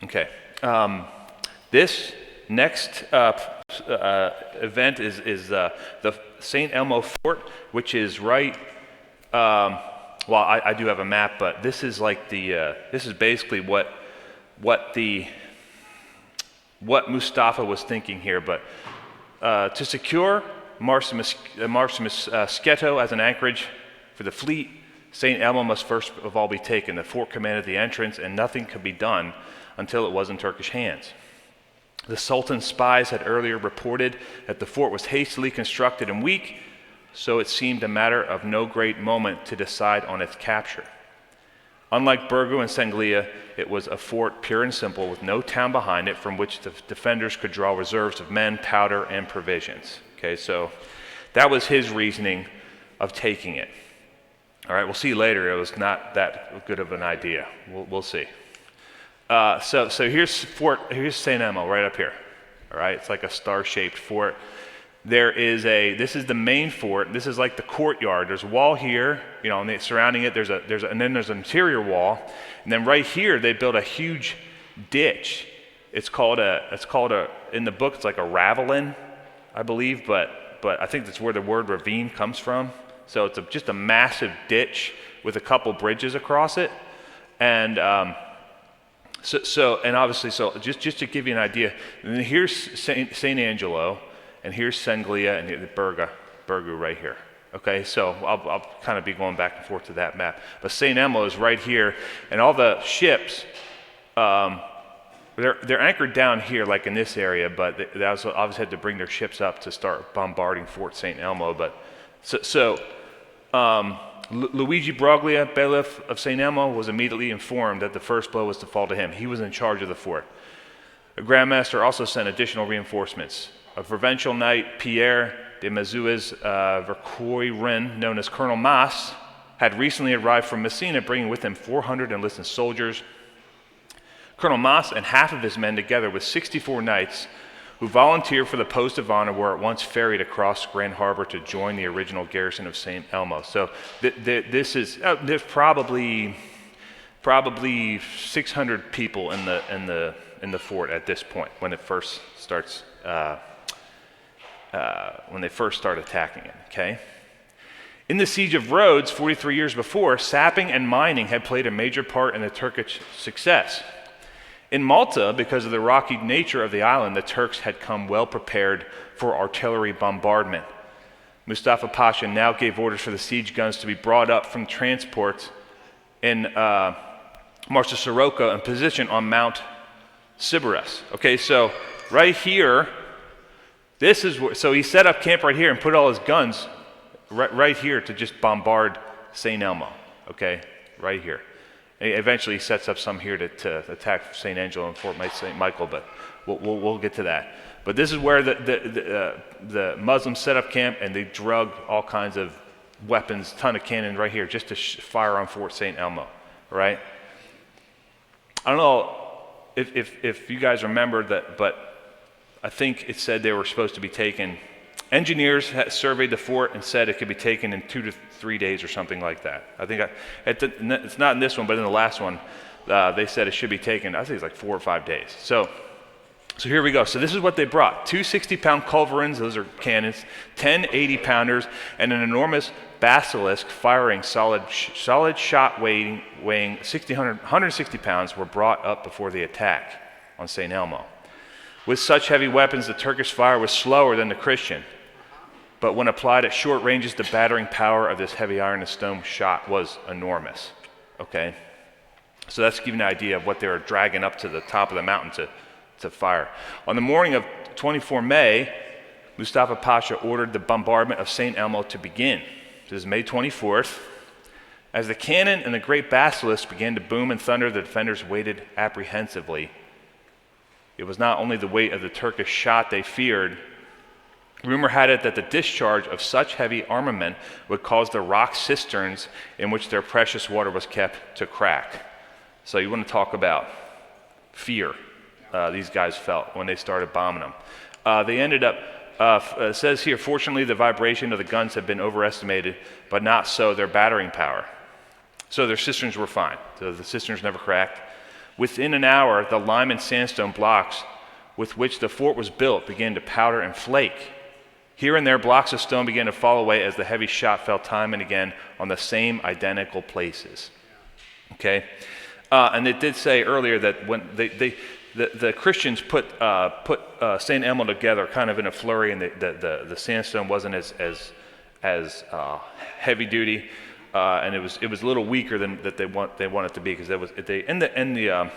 Okay. This next event is the St. Elmo Fort, which is right. Well, I do have a map, but this is like this is basically what Mustafa was thinking here. But to secure Marsamusketto as an anchorage for the fleet, St. Elmo must first of all be taken. The fort commanded the entrance, and nothing could be done until it was in Turkish hands. The Sultan's spies had earlier reported that the fort was hastily constructed and weak, so it seemed a matter of no great moment to decide on its capture. Unlike Burgu and Sanglia, it was a fort pure and simple, with no town behind it from which the defenders could draw reserves of men, powder, and provisions. Okay, so that was his reasoning of taking it. All right, we'll see later. It was not that good of an idea. We'll see. So here's St. Elmo right up here. All right, it's like a star-shaped fort. This is the main fort. This is like the courtyard. There's a wall here, and surrounding it, and then there's an interior wall. And then right here, they built a huge ditch. It's called in the book, it's like a ravelin, I believe, but I think that's where the word ravine comes from. So it's just a massive ditch with a couple bridges across it. And obviously, just to give you an idea, and here's Saint Angelo, and here's Sanglia, and Burgu right here. Okay, so I'll kind of be going back and forth to that map. But St. Elmo is right here, and all the ships, they're anchored down here, like in this area, but they also obviously had to bring their ships up to start bombarding Fort St. Elmo. But Luigi Broglia, bailiff of St. Elmo, was immediately informed that the first blow was to fall to him. He was in charge of the fort. The Grand Master also sent additional reinforcements. A provincial knight, Pierre de Mazuez Vercoiren, known as Colonel Mas, had recently arrived from Messina, bringing with him 400 enlisted soldiers. Colonel Mas and half of his men, together with 64 knights who volunteered for the post of honor, were at once ferried across Grand Harbor to join the original garrison of St. Elmo. So there's probably 600 people in the fort at this point when it first starts. When they first start attacking it. Okay. In the Siege of Rhodes 43 years before, sapping and mining had played a major part in the Turkish success. In Malta, because of the rocky nature of the island, the Turks had come well prepared for artillery bombardment. Mustafa Pasha now gave orders for the siege guns to be brought up from transports in Marsa Sirocco and positioned on Mount Sybaris. Okay, so right here, so he set up camp right here and put all his guns right here to just bombard St. Elmo. Okay, right here. Eventually, he sets up some here to attack St. Angelo and Fort St. Michael, but we'll get to that. But this is where the Muslims set up camp, and they drug all kinds of weapons, ton of cannon right here, just to fire on Fort St. Elmo. Right? I don't know if you guys remember that, but I think it said they were supposed to be taken. Engineers surveyed the fort and said it could be taken in 2 to 3 days or something like that. I think it's not in this one, but in the last one, they said it should be taken. I think it's like 4 or 5 days. So here we go. So this is what they brought: 2 60-pound culverins, those are cannons, 10 80-pounders, and an enormous basilisk firing solid shot weighing 160 pounds were brought up before the attack on St. Elmo. With such heavy weapons, the Turkish fire was slower than the Christian. But when applied at short ranges, the battering power of this heavy iron and stone shot was enormous. Okay? So that's giving you an idea of what they were dragging up to the top of the mountain to fire. On the morning of 24 May, Mustafa Pasha ordered the bombardment of St. Elmo to begin. This is May 24th. As the cannon and the great basilisk began to boom and thunder, the defenders waited apprehensively. It was not only the weight of the Turkish shot they feared. Rumor had it that the discharge of such heavy armament would cause the rock cisterns in which their precious water was kept to crack. So you want to talk about fear these guys felt when they started bombing them. They ended up, it says here, fortunately the vibration of the guns had been overestimated, but not so their battering power. So their cisterns were fine. So the cisterns never cracked. Within an hour, the lime and sandstone blocks with which the fort was built began to powder and flake. Here and there, blocks of stone began to fall away as the heavy shot fell time and again on the same identical places. Okay? And it did say earlier that when the Christians put St. Elmo together kind of in a flurry, and the sandstone wasn't as heavy duty, and it was a little weaker than that they want it to be, because the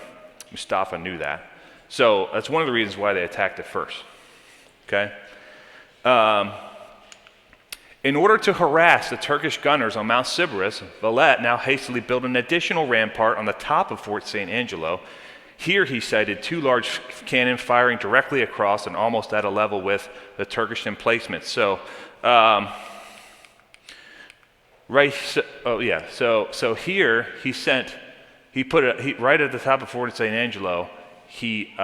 Mustafa knew that. So that's one of the reasons why they attacked it first. Okay. In order to harass the Turkish gunners on Mount Sybaris, Valette now hastily built an additional rampart on the top of Fort St. Angelo. Here he sighted 2 large cannon firing directly across and almost at a level with the Turkish emplacements. So, so here he put right at the top of Fort St. Angelo, he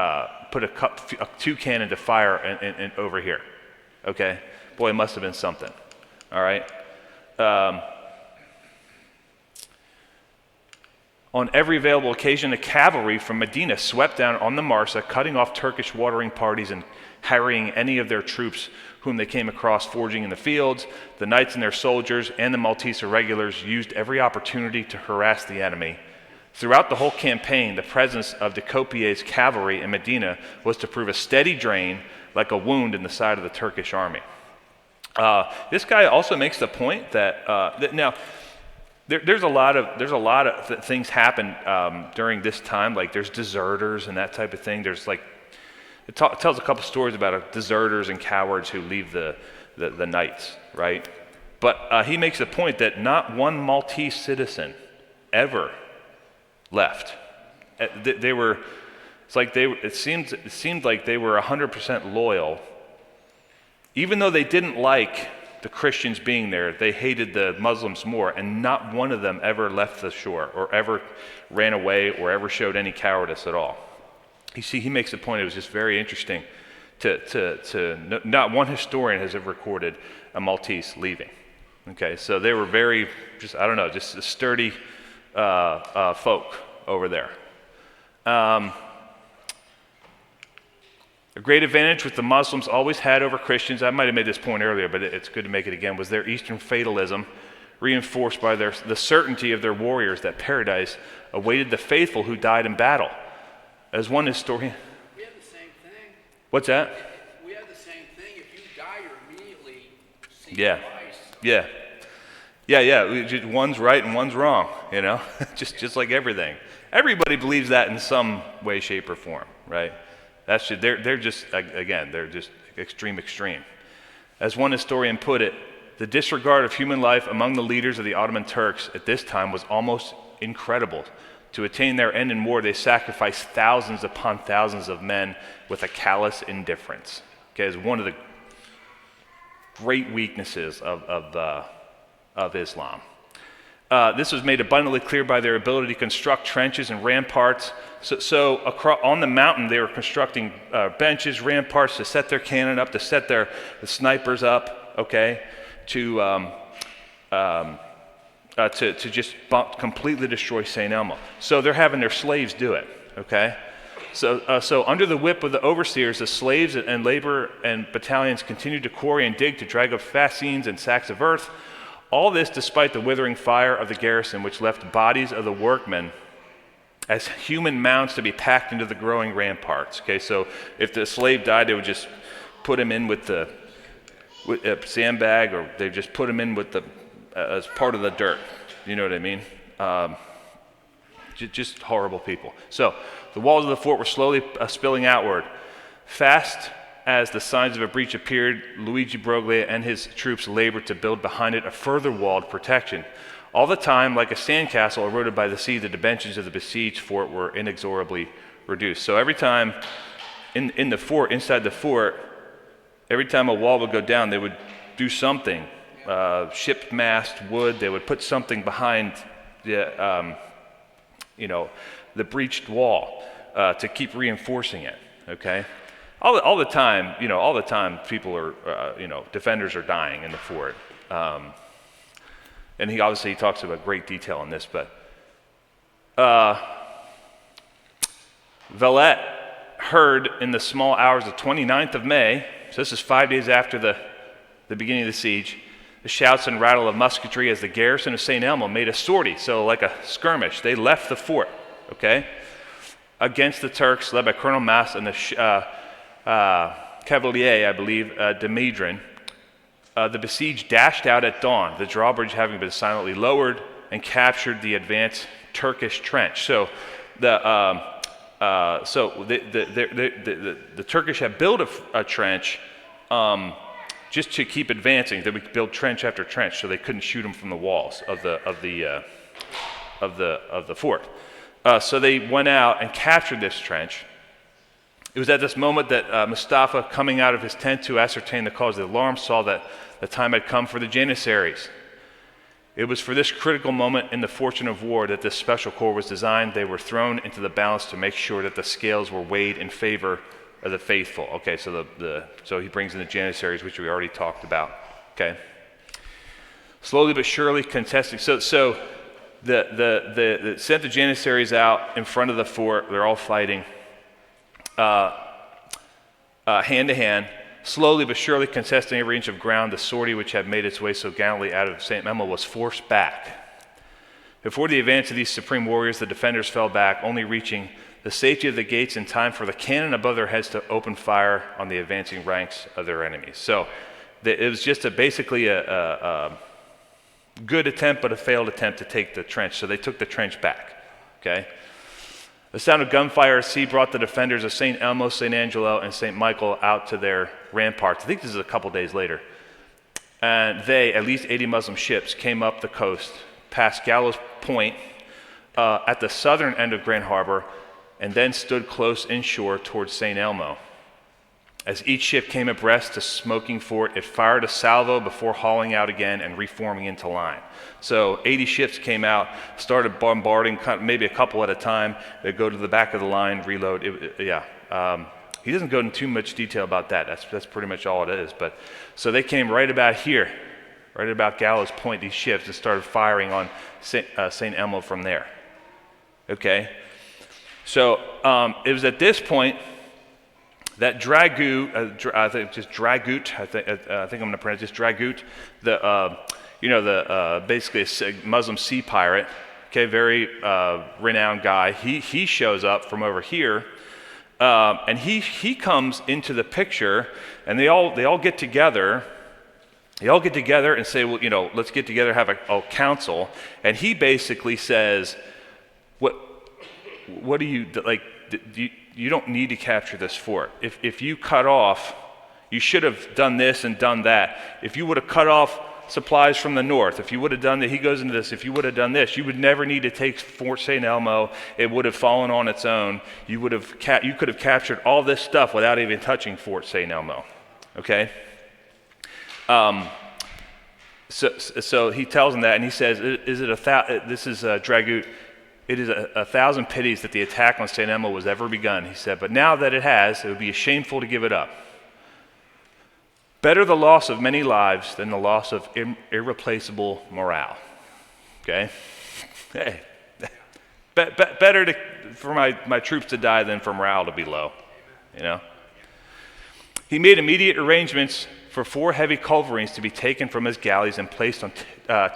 put 2 cannon to fire and over here. Okay, boy, it must have been something. All right. On every available occasion, the cavalry from Medina swept down on the Marsa, cutting off Turkish watering parties and harrying any of their troops whom they came across foraging in the fields. The knights and their soldiers and the Maltese irregulars used every opportunity to harass the enemy. Throughout the whole campaign, the presence of de Copier's cavalry in Medina was to prove a steady drain, like a wound in the side of the Turkish army. This guy also makes the point that now there's a lot of things happen during this time. Like there's deserters and that type of thing. There's like it tells a couple stories about deserters and cowards who leave the knights, right? But he makes the point that not one Maltese citizen ever left. They were. It seemed like they were 100% loyal. Even though they didn't like the Christians being there, they hated the Muslims more, and not one of them ever left the shore or ever ran away or ever showed any cowardice at all. You see, he makes the point, it was just very interesting to not one historian has ever recorded a Maltese leaving. Okay, so they were very, just sturdy folk over there. A great advantage which the Muslims always had over Christians, I might have made this point earlier, but it's good to make it again, was their Eastern fatalism, reinforced by the certainty of their warriors that paradise awaited the faithful who died in battle. As one historian... We have the same thing. What's that? We have the same thing. If you die, you're immediately seen twice. Yeah. One's right and one's wrong, just like everything. Everybody believes that in some way, shape, or form, right? They're just extreme. As one historian put it, the disregard of human life among the leaders of the Ottoman Turks at this time was almost incredible. To attain their end in war, they sacrificed thousands upon thousands of men with a callous indifference. Okay, it's one of the great weaknesses of Islam. This was made abundantly clear by their ability to construct trenches and ramparts. So on the mountain, they were constructing benches, ramparts to set their cannon up, to set the snipers up, okay, to just completely destroy St. Elmo. So they're having their slaves do it, okay? So under the whip of the overseers, the slaves and labor and battalions continued to quarry and dig to drag up fascines and sacks of earth. All this despite the withering fire of the garrison, which left bodies of the workmen as human mounds to be packed into the growing ramparts. Okay, so if the slave died, they would just put him in with a sandbag, or they just put him in as part of the dirt. You know what I mean? Just horrible people. So the walls of the fort were slowly spilling outward. Fast as the signs of a breach appeared, Luigi Broglie and his troops labored to build behind it a further walled protection. All the time, like a sandcastle eroded by the sea, the dimensions of the besieged fort were inexorably reduced. So every time inside the fort, every time a wall would go down, they would do something. Ship mast, wood, they would put something behind the breached wall to keep reinforcing it, okay? All the time, people are, defenders are dying in the fort. And he talks about great detail in this, but Valette heard in the small hours of 29th of May, so this is 5 days after the beginning of the siege, the shouts and rattle of musketry as the garrison of St. Elmo made a sortie, so like a skirmish. They left the fort, okay, against the Turks led by Colonel Mass and the Cavalier, I believe, de Medrin. The besieged dashed out at dawn, the drawbridge having been silently lowered, and captured the advanced Turkish trench. So the Turkish had built a trench just to keep advancing. They would build trench after trench, so they couldn't shoot them from the walls of the fort. So they went out and captured this trench. It was at this moment that Mustafa, coming out of his tent to ascertain the cause of the alarm, saw that the time had come for the Janissaries. It was for this critical moment in the fortune of war that this special corps was designed. They were thrown into the balance to make sure that the scales were weighed in favor of the faithful. Okay, so so he brings in the Janissaries, which we already talked about. Okay, slowly but surely contesting. So the sent the Janissaries out in front of the fort. They're all fighting hand to hand. Slowly but surely contesting every inch of ground, the sortie which had made its way so gallantly out of St. Elmo was forced back. Before the advance of these supreme warriors, the defenders fell back, only reaching the safety of the gates in time for the cannon above their heads to open fire on the advancing ranks of their enemies. So it was just basically a good attempt, but a failed attempt to take the trench. So they took the trench back, okay? The sound of gunfire at sea brought the defenders of St. Elmo, St. Angelo, and St. Michael out to their ramparts. I think this is a couple days later. And they, at least 80 Muslim ships, came up the coast, past Gallows Point, at the southern end of Grand Harbor, and then stood close inshore towards St. Elmo. As each ship came abreast the smoking fort, it fired a salvo before hauling out again and reforming into line. So 80 ships came out, started bombarding, maybe a couple at a time. They'd go to the back of the line, reload. He doesn't go into too much detail about that. That's pretty much all it is. But so they came right about here, right about Gallows Point, these ships, and started firing on St. Elmo from there. Okay? So it was at this point that Dragut, I think I'm going to pronounce this Dragut, basically a Muslim sea pirate, okay, very renowned guy. He shows up from over here, and he comes into the picture, and they all get together. They all get together and say, well, let's get together, have a council. And he basically says, what do you like? You don't need to capture this fort. If you cut off, you should have done this and done that. If you would have cut off supplies from the north, if you would have done that, he goes into this, if you would have done this, you would never need to take Fort St. Elmo. It would have fallen on its own. You could have captured all this stuff without even touching Fort St. Elmo. Okay? So he tells him that, and he says, this is Dragut. It is a thousand pities that the attack on St. Elmo was ever begun, he said, but now that it has, it would be shameful to give it up. Better the loss of many lives than the loss of irreplaceable morale. Okay? Hey, better for my troops to die than for morale to be low, He made immediate arrangements for 4 heavy culverines to be taken from his galleys and placed on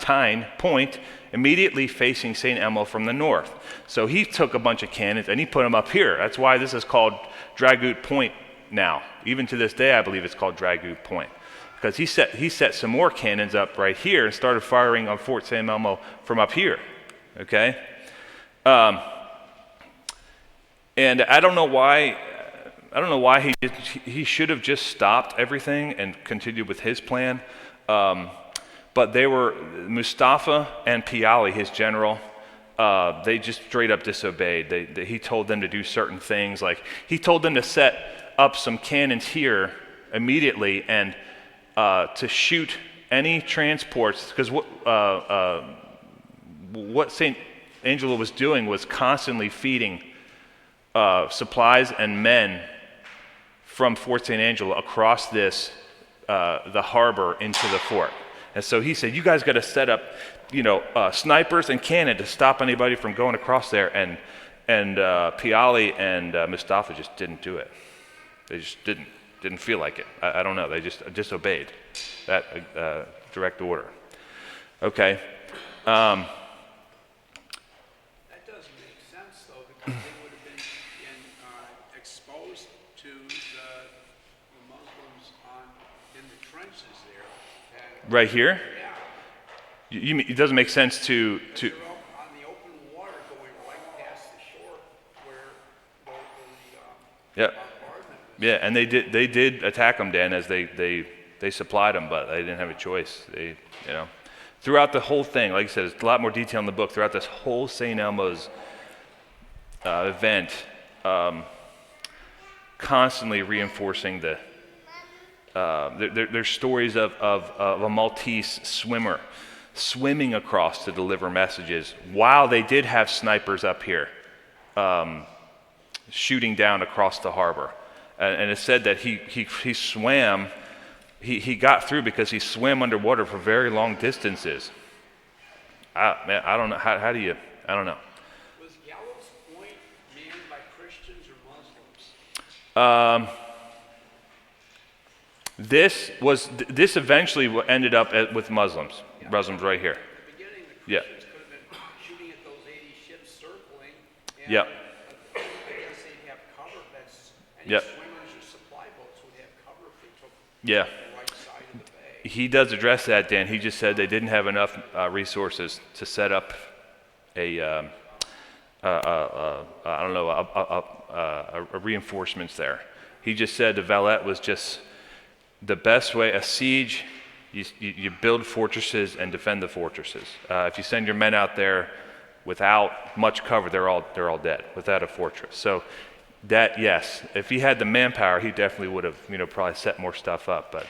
Tyne Point, immediately facing St. Elmo from the north. So he took a bunch of cannons and he put them up here. That's why this is called Dragut Point now. Even to this day, I believe it's called Dragut Point. Because he set some more cannons up right here and started firing on Fort St. Elmo from up here. Okay? And I don't know why he should have just stopped everything and continued with his plan. But they were, Mustafa and Piali, his general, they just straight up disobeyed. He told them to do certain things, like he told them to set up some cannons here immediately and to shoot any transports, because what St. Angelo was doing was constantly feeding supplies and men from Fort St. Angelo across the harbor into the fort. And so he said, you guys got to set up, snipers and cannon to stop anybody from going across there. Piali and Mustafa just didn't do it. They just didn't feel like it. I don't know. They just disobeyed that direct order. Okay. That doesn't make sense, though, because they would have been exposed to the Muslims in the trenches there. And, Right here? yeah, You mean it doesn't make sense to they're up on the open water going right past the shore where the yeah. bombardment was. Yeah, and they did attack them, Dan, as they supplied them, but they didn't have a choice. They, throughout the whole thing, like I said, there's a lot more detail in the book. Throughout this whole St. Elmo's event, constantly reinforcing there's stories of a Maltese swimmer swimming across to deliver messages while they did have snipers up here shooting down across the harbor. And it's said that he swam, he got through because he swam underwater for very long distances. Man, I don't know. How do you, I don't know. Was Gallows Point manned by Christians or Muslims? This eventually ended up with Muslims. Muslims right here. At the beginning, the Yeah. Christians could have been shooting at those 80 ships circling. And Yeah. I guess they'd have cover. Any Yeah. swimmers or supply boats would have cover if they took Yeah. the right side of the bay. He does address that, Dan. He just said they didn't have enough resources to set up a reinforcements there. He just said the Valette was just the best way. A siege, you build fortresses and defend the fortresses. If you send your men out there without much cover, they're all dead without a fortress. So that, yes, if he had the manpower, he definitely would have probably set more stuff up. But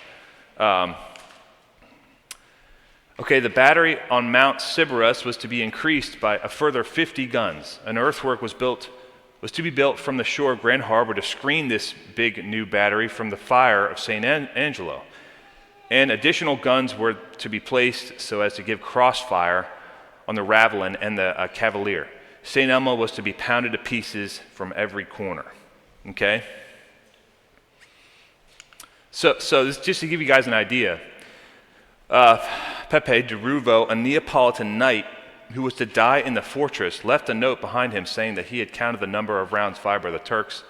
okay, the battery on Mount Sybaris was to be increased by a further 50 guns. An earthwork was to be built from the shore of Grand Harbor to screen this big new battery from the fire of St. Angelo. And additional guns were to be placed so as to give crossfire on the Ravelin and the Cavalier. St. Elmo was to be pounded to pieces from every corner. Okay? So this, just to give you guys an idea, Pepe de Ruvo, a Neapolitan knight who was to die in the fortress, left a note behind him saying that he had counted the number of rounds fired by the Turks.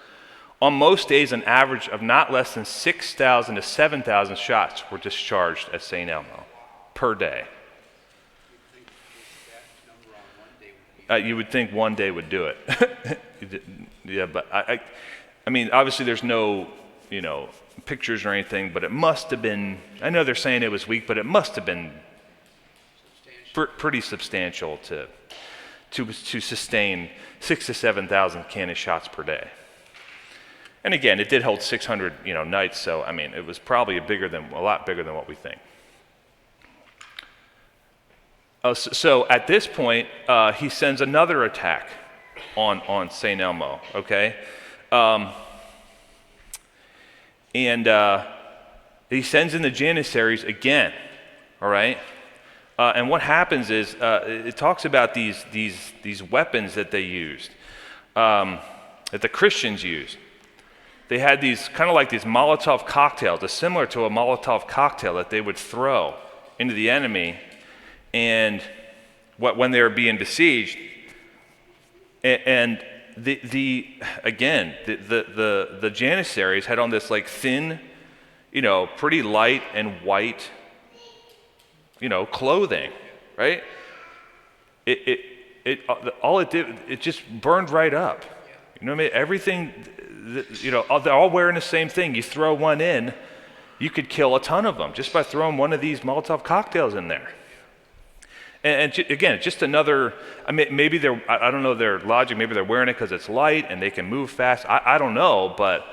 On most days, an average of not less than 6,000 to 7,000 shots were discharged at St. Elmo per day. You would think one day would do it. Yeah, but I mean, obviously there's no, pictures or anything, but it must have been, I know they're saying it was weak, but it must have been pretty substantial to sustain 6,000 to 7,000 cannon shots per day. And again, it did hold 600, knights, so I mean, it was probably a lot bigger than what we think. So at this point, he sends another attack on St. Elmo, okay? And he sends in the Janissaries again, all right? And what happens is, it talks about these weapons that they used, that the Christians used. They had these, kind of like these Molotov cocktails, similar to a Molotov cocktail that they would throw into the enemy, and when they were being besieged. And the Janissaries had on this like thin, pretty light and white, clothing, right? All it did, it just burned right up. You know what I mean? Everything, they're all wearing the same thing. You throw one in, you could kill a ton of them just by throwing one of these Molotov cocktails in there. And again, just another, I mean, maybe I don't know their logic, maybe they're wearing it because it's light and they can move fast. I don't know, but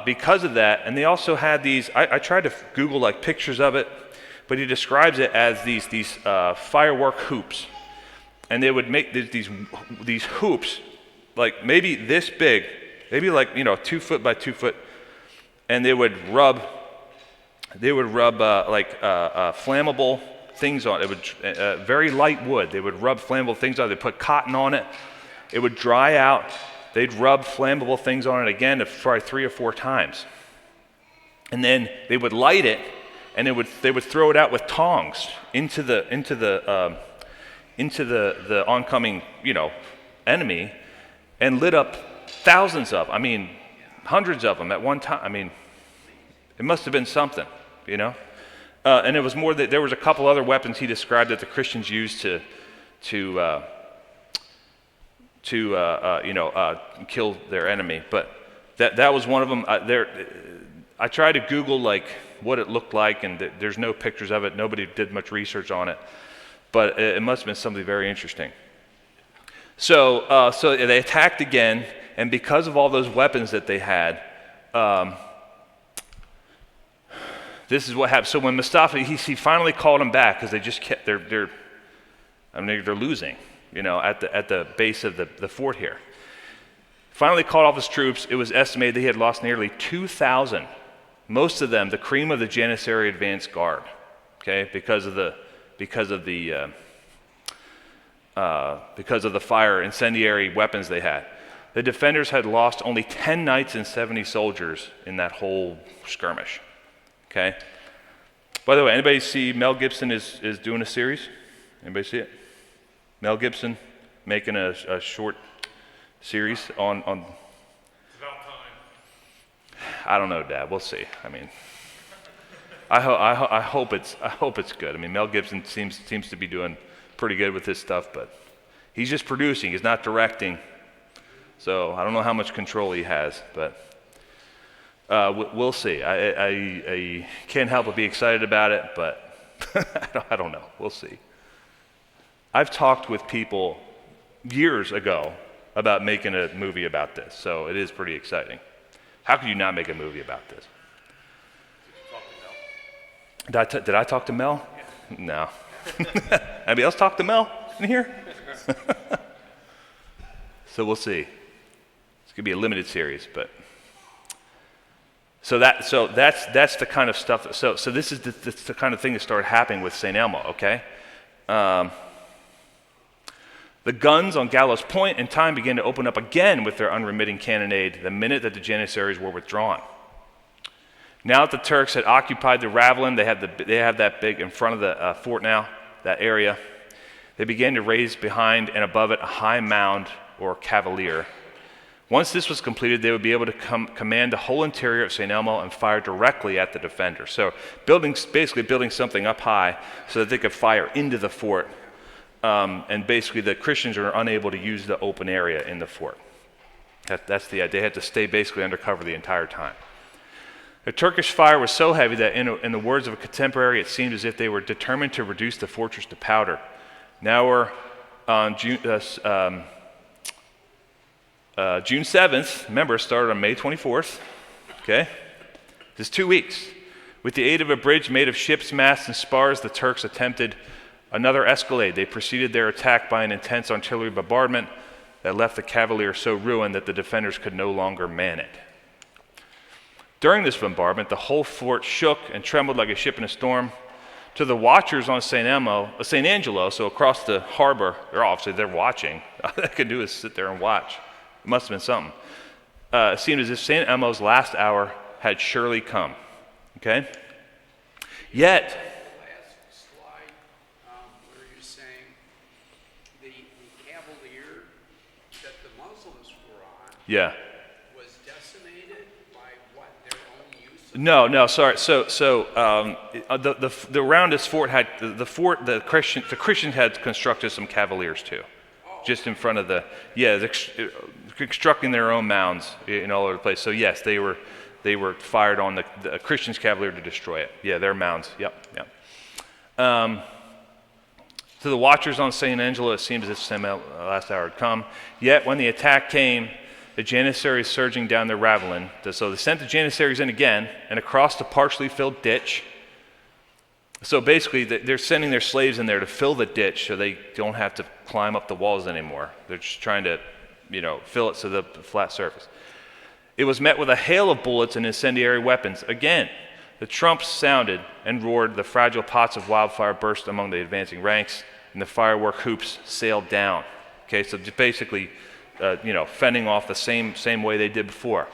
because of that, and they also had these, I tried to Google like pictures of it, but he describes it as these firework hoops. And they would make these hoops, like maybe this big, maybe like 2 foot by 2 foot, and they would rub flammable things on it. It would very light wood. They would rub flammable things on it. They put cotton on it, It would dry out. They'd rub flammable things on it again, probably 3 or 4 times. And then they would light it, and they would throw it out with tongs into the oncoming, enemy, and lit up thousands of, hundreds of them at one time. It must have been something, And it was more that there was a couple other weapons he described that the Christians used to kill their enemy. But that was one of them. I tried to Google what it looked like, and there's no pictures of it. Nobody did much research on it, but it must have been something very interesting. So they attacked again, and because of all those weapons that they had, this is what happened. So when Mustafa, he finally called them back because they just kept they're losing, at the base of the fort here. Finally called off his troops. It was estimated that he had lost nearly 2,000. Most of them, the cream of the Janissary advance guard, okay, because of the fire, incendiary weapons they had. The defenders had lost only 10 knights and 70 soldiers in that whole skirmish. Okay. By the way, anybody see Mel Gibson is doing a series? Anybody see it? Mel Gibson making a short series on. It's about time. I don't know, Dad. We'll see. I hope it's good. Mel Gibson seems to be doing pretty good with his stuff, but he's just producing. He's not directing. So I don't know how much control he has, but we'll see. I can't help but be excited about it, but I don't know. We'll see. I've talked with people years ago about making a movie about this, so it is pretty exciting. How could you not make a movie about this? Did I talk to Mel? Yeah. No. Anybody else talk to Mel in here? So we'll see. It's gonna be a limited series, but so that's the kind of stuff. So this is the kind of thing that started happening with St. Elmo. Okay. The guns on Gallows Point in time began to open up again with their unremitting cannonade the minute that the Janissaries were withdrawn. Now that the Turks had occupied the Ravelin, they have that big in front of the fort now, that area. They began to raise behind and above it a high mound or cavalier. Once this was completed, they would be able to command the whole interior of St. Elmo and fire directly at the defender. So basically building something up high so that they could fire into the fort. And basically the Christians are unable to use the open area in the fort. That's the idea. They had to stay basically under cover the entire time. The Turkish fire was so heavy that in the words of a contemporary, it seemed as if they were determined to reduce the fortress to powder. Now we're on June 7th. Remember, it started on May 24th. Okay? This is 2 weeks. With the aid of a bridge made of ships, masts, and spars, the Turks attempted another escalade. They preceded their attack by an intense artillery bombardment that left the cavalier so ruined that the defenders could no longer man it. During this bombardment, the whole fort shook and trembled like a ship in a storm. To the watchers on St. Angelo, so across the harbor, they're watching. All they could do is sit there and watch. It must have been something. It seemed as if St. Elmo's last hour had surely come. Okay? Yet, last slide, where you're saying the cavalier that the Muslims were on yeah. was decimated by what, their own use of No, sorry. So the around this fort had the Christians had constructed some cavaliers too, just in front of constructing their own mounds in all over the place. So yes, they were fired on the Christians' cavalier to destroy it. Yeah, their mounds. Yep. To the watchers on St. Angelo, it seemed as if the last hour had come. Yet when the attack came, the Janissaries surging down the Ravelin, so they sent the Janissaries in again and across the partially filled ditch. So basically, they're sending their slaves in there to fill the ditch so they don't have to climb up the walls anymore. They're just trying to, fill it so the flat surface. It was met with a hail of bullets and incendiary weapons. Again, the trumps sounded and roared, the fragile pots of wildfire burst among the advancing ranks, and the firework hoops sailed down. Okay, so just basically fending off the same way they did before.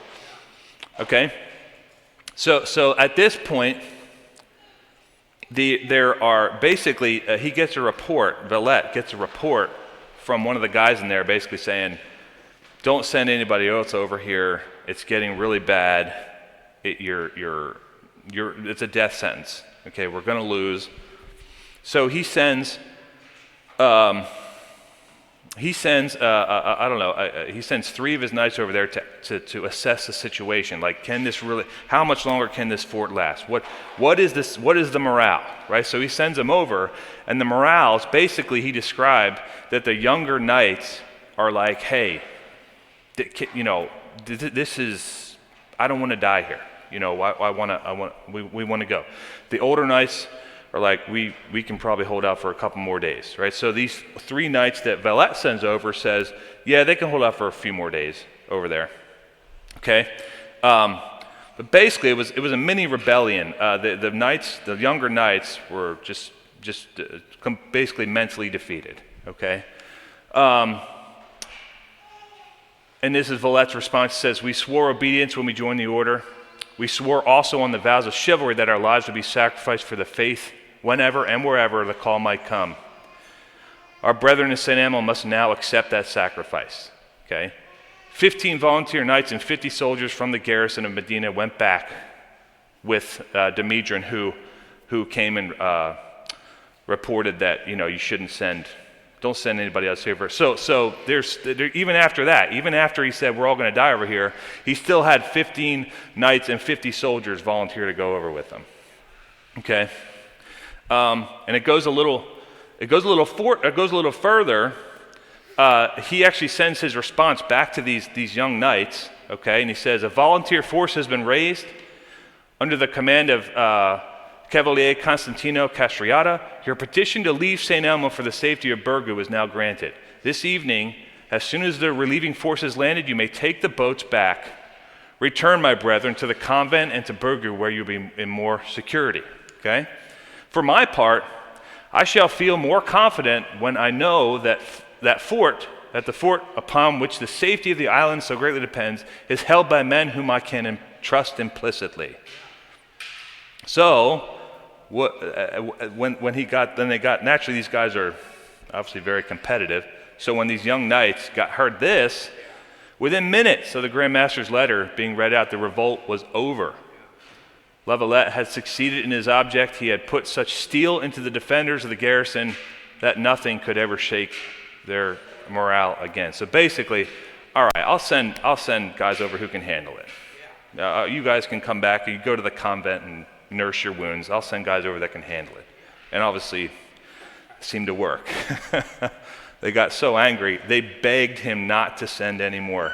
Okay? So at this point, there are basically, he gets a report, Villette gets a report from one of the guys in there basically saying, don't send anybody else over here. It's getting really bad. It's a death sentence. Okay, we're going to lose. So he sends he sends three of his knights over there to assess the situation. Like, how much longer can this fort last? What is the morale, right? So he sends them over, and the morale is basically, he described that the younger knights are like, hey, this is, I don't want to die here. We want to go. The older knights are like, we can probably hold out for a couple more days, right? So these three knights that Villette sends over says, yeah, they can hold out for a few more days over there, okay? But basically, it was a mini rebellion. The younger knights were just basically mentally defeated, okay? And this is Villette's response. It says, we swore obedience when we joined the order. We swore also on the vows of chivalry that our lives would be sacrificed for the faith whenever and wherever the call might come. Our brethren in St. Amel must now accept that sacrifice. Okay? 15 volunteer knights and 50 soldiers from the garrison of Medina went back with Demedron, who came and reported that you shouldn't don't send anybody else over. So even after that, even after he said we're all going to die over here, he still had 15 knights and 50 soldiers volunteer to go over with them. Okay, and it goes a little further. He actually sends his response back to these young knights. Okay, and he says, a volunteer force has been raised under the command of Cavalier Constantino Castriata. Your petition to leave St. Elmo for the safety of Burgoo is now granted. This evening, as soon as the relieving forces landed, you may take the boats back. Return, my brethren, to the convent and to Burgoo, where you'll be in more security. Okay? For my part, I shall feel more confident when I know that the fort upon which the safety of the island so greatly depends is held by men whom I can trust implicitly. So, naturally these guys are obviously very competitive. So when these young knights heard this, within minutes of the Grand Master's letter being read out, the revolt was over. La Villette had succeeded in his object. He had put such steel into the defenders of the garrison that nothing could ever shake their morale again. So basically, all right, I'll send guys over who can handle it. You guys can come back. You go to the convent and nurse your wounds. I'll send guys over that can handle it. And obviously, it seemed to work. They got so angry, they begged him not to send any more.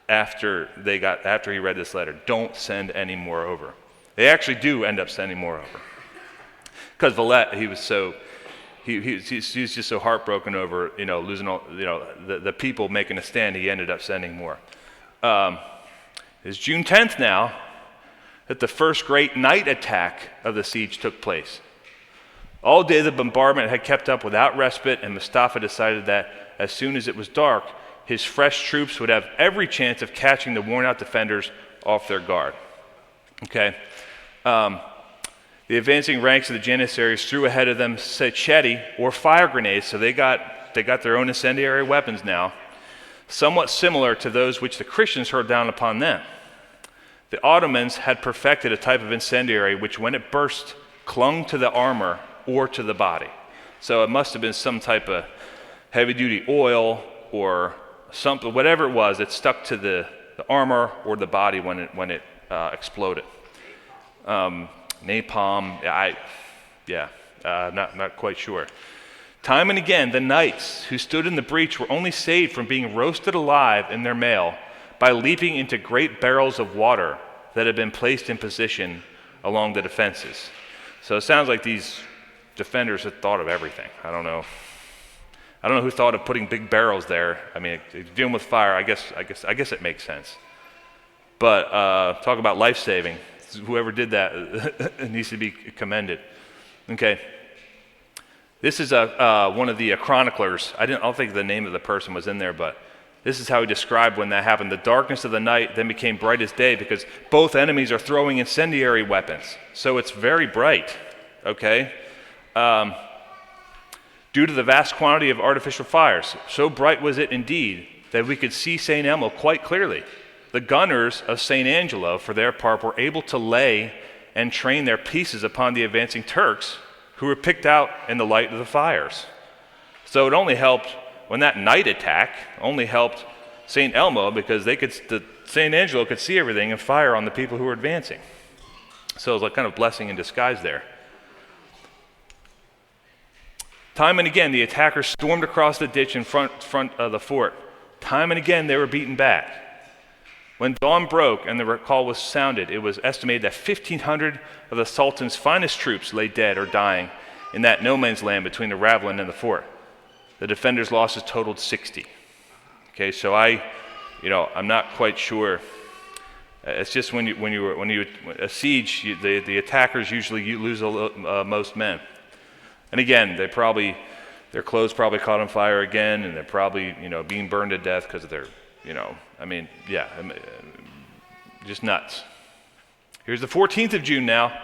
After he read this letter, don't send any more over. They actually do end up sending more over. Because Villette, he was just so heartbroken over losing all the people making a stand. He ended up sending more. It's June 10th now that the first great night attack of the siege took place. All day the bombardment had kept up without respite, and Mustafa decided that as soon as it was dark, his fresh troops would have every chance of catching the worn-out defenders off their guard. Okay. The advancing ranks of the Janissaries threw ahead of them sacchetti, or fire grenades, so they got their own incendiary weapons now, somewhat similar to those which the Christians hurled down upon them. The Ottomans had perfected a type of incendiary which, when it burst, clung to the armor or to the body. So it must have been some type of heavy-duty oil or something, whatever it was, it stuck to the armor or the body when it exploded. Napalm, not quite sure. Time and again, the knights who stood in the breach were only saved from being roasted alive in their mail by leaping into great barrels of water that had been placed in position along the defenses. So it sounds like these defenders had thought of everything. I don't know who thought of putting big barrels there. I mean, dealing with fire, I guess it makes sense. But talk about life-saving. Whoever did that needs to be commended. Okay. This is one of the chroniclers. I don't think the name of the person was in there, but this is how he described when that happened. The darkness of the night then became bright as day because both enemies are throwing incendiary weapons. So it's very bright, okay? Due to the vast quantity of artificial fires. So bright was it indeed that we could see St. Elmo quite clearly. The gunners of St. Angelo, for their part, were able to lay and train their pieces upon the advancing Turks who were picked out in the light of the fires. So it only helped, when that night attack only helped St. Elmo because St. Angelo could see everything and fire on the people who were advancing. So it was a kind of blessing in disguise there. Time and again, the attackers stormed across the ditch in front of the fort. Time and again, they were beaten back. When dawn broke and the call was sounded, it was estimated that 1,500 of the Sultan's finest troops lay dead or dying in that no man's land between the ravelin and the fort. The defenders' losses totaled 60. Okay, so I'm not quite sure. It's just when a siege, the attackers usually lose most men. And again, their clothes probably caught on fire again, and they're probably being burned to death because of their just nuts. Here's the 14th of June now.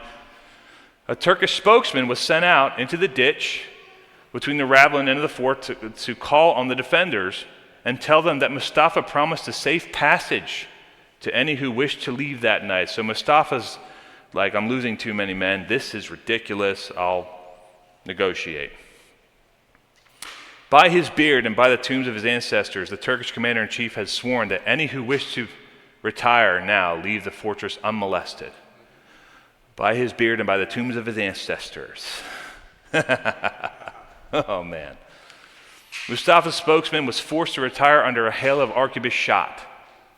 A Turkish spokesman was sent out into the ditch between the ravelin and the fort to call on the defenders and tell them that Mustafa promised a safe passage to any who wished to leave that night. So Mustafa's like, I'm losing too many men. This is ridiculous. I'll negotiate. By his beard and by the tombs of his ancestors, the Turkish commander-in-chief had sworn that any who wished to retire now leave the fortress unmolested. By his beard and by the tombs of his ancestors. Oh, man. Mustafa's spokesman was forced to retire under a hail of arquebus shot.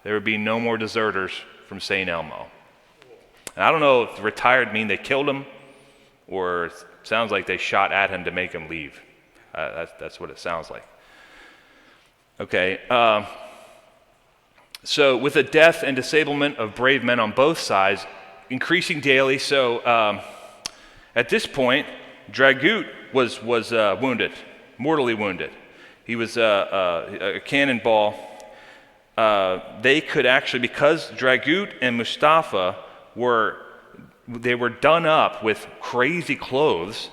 There would be no more deserters from St. Elmo. And I don't know if retired mean they killed him, or it sounds like they shot at him to make him leave. That's what it sounds like. Okay. So with the death and disablement of brave men on both sides, increasing daily, so at this point, Dragut was wounded, mortally wounded. He was a cannonball. They could actually, because Dragut and Mustafa were done up with crazy clothes,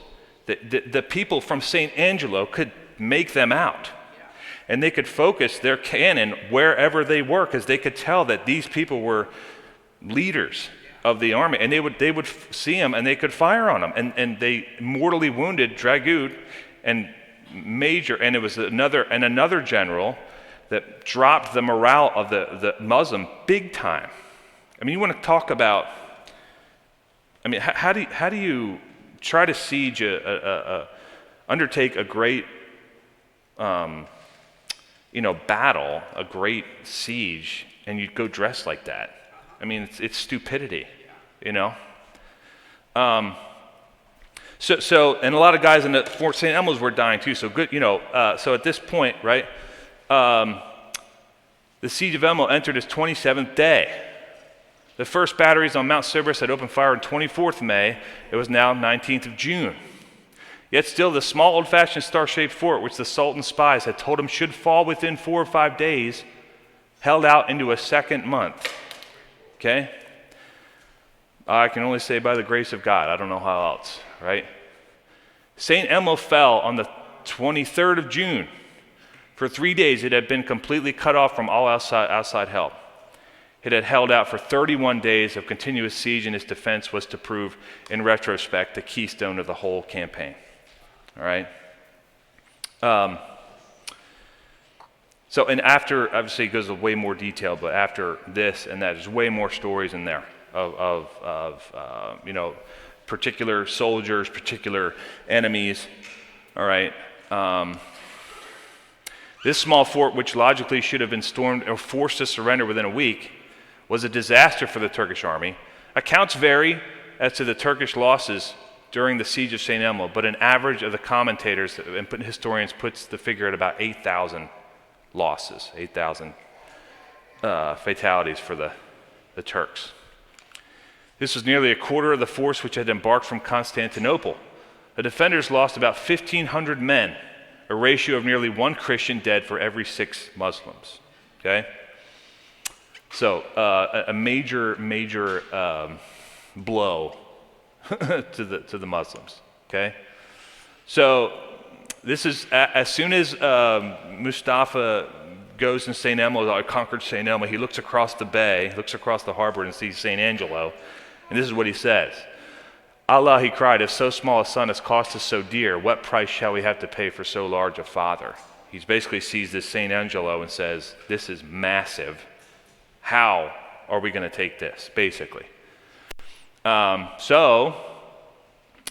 the people from St. Angelo could make them out. And they could focus their cannon wherever they were, because they could tell that these people were leaders of the army, and they would see them and they could fire on them, and they mortally wounded Dragut and it was another general that dropped the morale of the Muslim big time. I mean, you want to talk about, how do you try to siege undertake a great battle, a great siege, and you go dressed like that? I mean, it's stupidity, So, and a lot of guys in the Fort St. Elmo's were dying too. So good, so at this point, right, the Siege of Elmo entered its 27th day. The first batteries on Mount Cerberus had opened fire on 24th May. It was now 19th of June. Yet still, the small old-fashioned star-shaped fort, which the Sultan's spies had told him should fall within 4 or 5 days, held out into a second month. Okay? I can only say by the grace of God. I don't know how else, right? St. Elmo fell on the 23rd of June. For 3 days, it had been completely cut off from all outside help. It had held out for 31 days of continuous siege, and its defense was to prove, in retrospect, the keystone of the whole campaign. All right? So, and after, obviously it goes into way more detail, but after this and that, there's way more stories in there of particular soldiers, particular enemies. All right? This small fort, which logically should have been stormed or forced to surrender within a week, was a disaster for the Turkish army. Accounts vary as to the Turkish losses during the siege of St. Elmo, but an average of the commentators and historians puts the figure at about 8,000 losses, 8,000 fatalities for the Turks. This was nearly a quarter of the force which had embarked from Constantinople. The defenders lost about 1,500 men, a ratio of nearly 1 Christian dead for every 6 Muslims. Okay? So a major blow to the Muslims. Okay? So this is as soon as Mustafa goes in St. Elmo, conquered St. Elmo, he looks across the bay, looks across the harbor and sees St. Angelo, and this is what he says. Allah, he cried, if so small a son has cost us so dear, what price shall we have to pay for so large a father? He basically sees this St. Angelo and says, this is massive. How are we going to take this, basically? So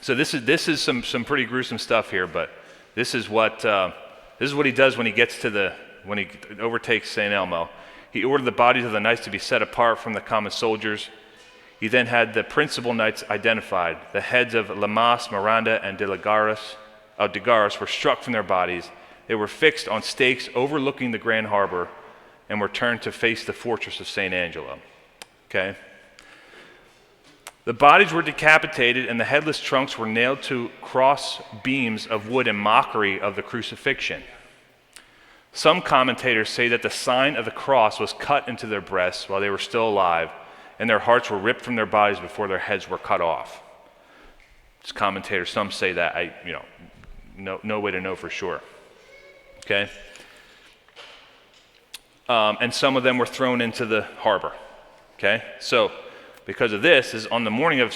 this is some pretty gruesome stuff here, but this is what he does when he overtakes St. Elmo. He ordered the bodies of the knights to be set apart from the common soldiers. He then had the principal knights identified. The heads of Lamas, Miranda, and de Garas were struck from their bodies. They were fixed on stakes overlooking the Grand Harbor and were turned to face the fortress of St. Angelo. Okay? The bodies were decapitated and the headless trunks were nailed to cross beams of wood in mockery of the crucifixion. Some commentators say that the sign of the cross was cut into their breasts while they were still alive, and their hearts were ripped from their bodies before their heads were cut off. As commentators, some say that. No way to know for sure. Okay? And some of them were thrown into the harbor. Okay? So, because of this, is on the morning of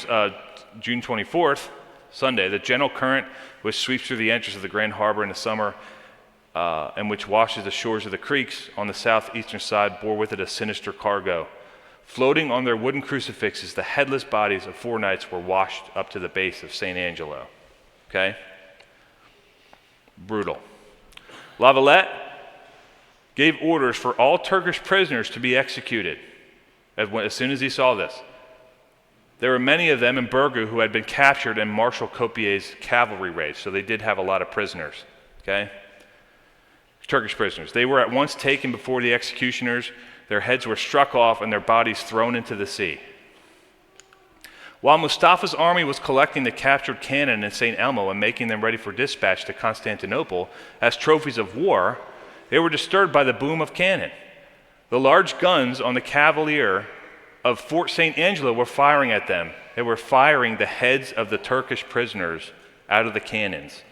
June 24th, Sunday, the general current which sweeps through the entrance of the Grand Harbor in the summer and which washes the shores of the creeks on the southeastern side bore with it a sinister cargo. Floating on their wooden crucifixes, the headless bodies of 4 knights were washed up to the base of St. Angelo. Okay? Brutal. Lavalette gave orders for all Turkish prisoners to be executed as soon as he saw this. There were many of them in Burgu who had been captured in Marshal Copier's cavalry raids, so they did have a lot of prisoners. Okay? Turkish prisoners. They were at once taken before the executioners. Their heads were struck off and their bodies thrown into the sea. While Mustafa's army was collecting the captured cannon in St. Elmo and making them ready for dispatch to Constantinople as trophies of war, they were disturbed by the boom of cannon. The large guns on the cavalier of Fort St. Angelo were firing at them. They were firing the heads of the Turkish prisoners out of the cannons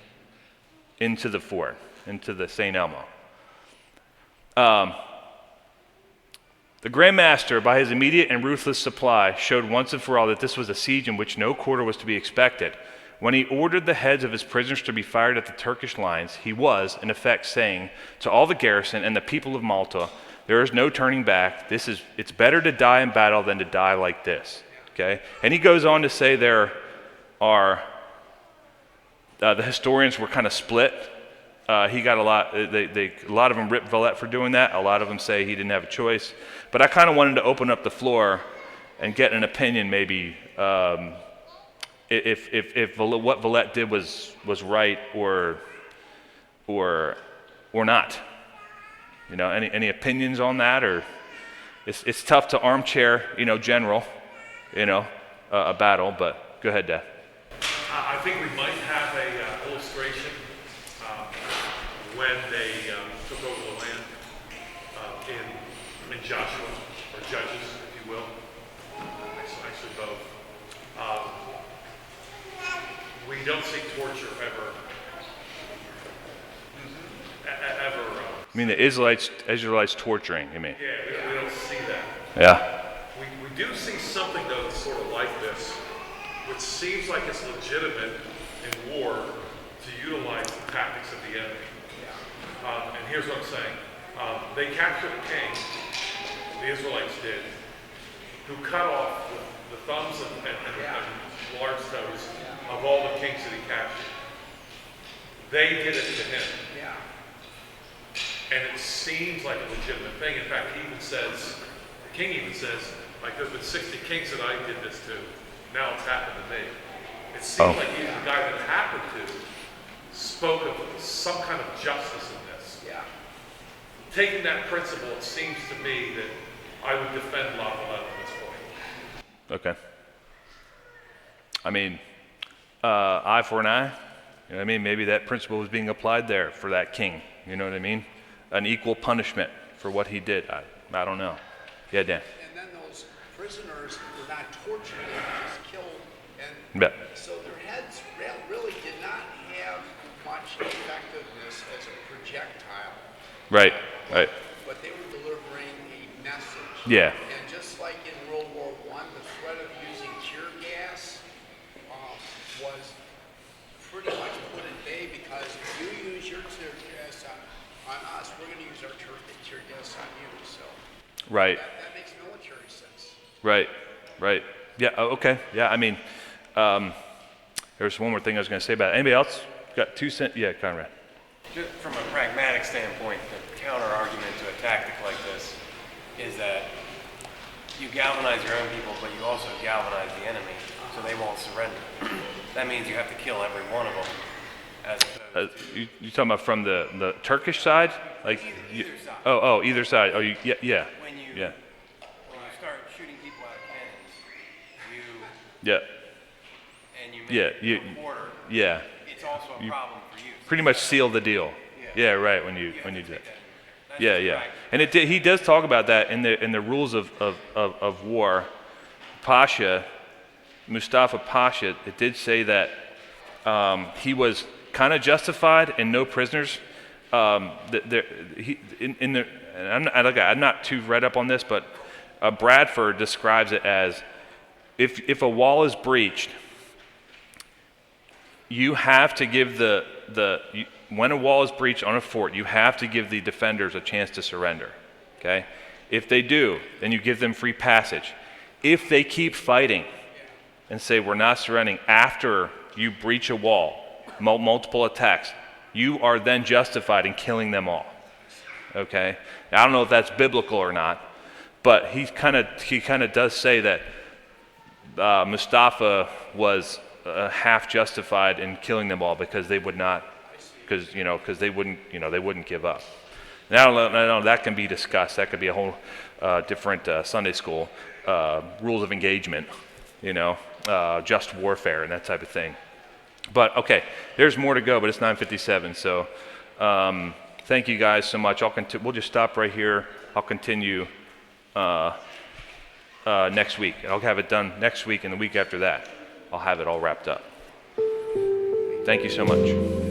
into the fort, into the St. Elmo. The Grand Master, by his immediate and ruthless supply, showed once and for all that this was a siege in which no quarter was to be expected. When he ordered the heads of his prisoners to be fired at the Turkish lines, he was, in effect, saying to all the garrison and the people of Malta, there is no turning back. It's better to die in battle than to die like this. Okay? And he goes on to say there are, the historians were kind of split. He got a lot of them ripped Valette for doing that. A lot of them say he didn't have a choice. But I kind of wanted to open up the floor and get an opinion maybe if what Valette did was right or not. You know, any opinions on that? Or it's tough to armchair, general, a battle. But go ahead, Dad. I think we might have a illustration when they took over the land in Joshua, or Judges, if you will. Actually both. We don't see torture ever. I mean the Israelites torturing, you mean? Yeah, we don't see that. Yeah. We do see something, though, that's sort of like this, which seems like it's legitimate in war to utilize the tactics of the enemy. And here's what I'm saying. They captured a king, the Israelites did, who cut off the thumbs and large toes of all the kings that he captured. They did it to him. Yeah. And it seems like a legitimate thing. In fact, he even says, the king even says, like, there's been 60 kings that I did this to. Now it's happened to me. It seems like even the guy that it happened to spoke of some kind of justice in this. Yeah. Taking that principle, it seems to me that I would defend La Valette at this point. Okay. I mean, eye for an eye. You know what I mean? Maybe that principle was being applied there for that king. You know what I mean? An equal punishment for what he did. I don't know. Yeah, Dan. And then those prisoners were not tortured, they were just killed. And Yeah. so their heads really did not have much effectiveness as a projectile. Right, right. But they were delivering a message. Yeah. And just like in World War I, the threat of using tear gas was pretty much put at bay, because if you use your tear gas on us, we're going to use our tear gas on you. So Right, that makes military sense. right, right. Yeah, okay. Yeah, I mean, there's one more thing I was going to say about it. Anybody else got 2 cents? Yeah, Conrad. Just from a pragmatic standpoint, the counter argument to a tactic like this is that you galvanize your own people, but you also galvanize the enemy, so they won't surrender. That means you have to kill every one of them, as opposed to You talking about from the Turkish side? Like either side. Oh, either side. Oh, yeah. When you Yeah. when you start shooting people out of cannons, Yeah. and you make Yeah, it you- a quarter, Yeah. it's also a problem for you. Pretty much seal the deal. Yeah. Yeah, right. When you have do to that. take that. That's Yeah, just yeah. practice. And he does talk about that in the rules of war. Mustafa Pasha, it did say that he was kind of justified and no prisoners. I'm not too read up on this, but Bradford describes it as if a wall is breached, you have to give when a wall is breached on a fort, you have to give the defenders a chance to surrender. Okay? If they do, then you give them free passage. If they keep fighting and say we're not surrendering after you breach a wall, multiple attacks, you are then justified in killing them all. Okay? Now, I don't know if that's biblical or not, but he kind of does say that Mustafa was half justified in killing them all because they would not, because they wouldn't give up. Now, I know that can be discussed. That could be a whole different Sunday school rules of engagement, just warfare and that type of thing. But okay, there's more to go, but it's 9:57. So thank you guys so much. We'll just stop right here. I'll continue next week. I'll have it done next week, and the week after that, I'll have it all wrapped up. Thank you so much.